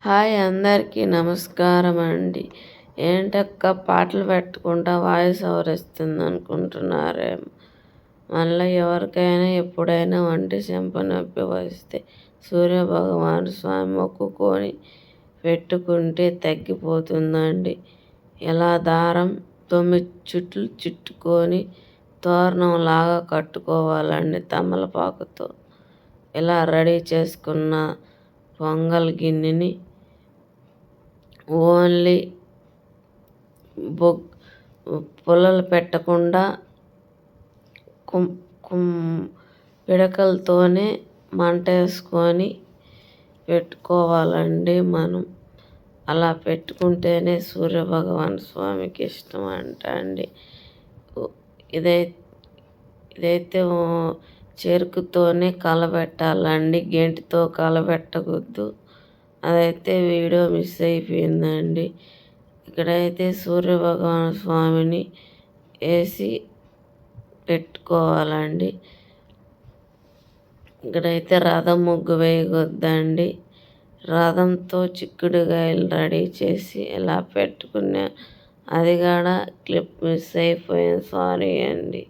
Hi అందరికీ నమస్కారం అండి. ఏంటక్క పాటలు పెట్టుకుంటా వాయిస్ ఓవర్ ఇస్తుంది అనుకుంటున్నారేమో. మళ్ళీ ఎవరికైనా ఎప్పుడైనా ఒంటి చెంప నొప్పి వస్తే సూర్యభగవాను స్వామి మొక్కుకొని పెట్టుకుంటే తగ్గిపోతుందండి. ఇలా దారం 9 చుట్లు చుట్టుకొని తోరణంలాగా కట్టుకోవాలండి తమలపాకుతో. ఇలా రెడీ చేసుకున్న పొంగల్ గిన్నెని ఓన్లీ పుల్లలు పెట్టకుండా పిడకలతోనే మంట వేసుకొని పెట్టుకోవాలండి మనం. అలా పెట్టుకుంటేనే సూర్యభగవాన్ స్వామికి ఇష్టం అంట అండి. ఇదైతే చెరుకుతోనే కలబెట్టాలండి, గెంటితో కలబెట్టకూడదు. అదైతే వీడియో మిస్ అయిపోయిందండి. ఇక్కడైతే సూర్యభగవాన్ స్వామిని వేసి పెట్టుకోవాలండి. ఇక్కడైతే రథం ముగ్గు వేయకూడదండి. రథంతో చిక్కుడుగాయలు రెడీ చేసి ఇలా పెట్టుకున్నా. అది కూడా క్లిప్ మిస్ అయిపోయింది, సారీ అండి.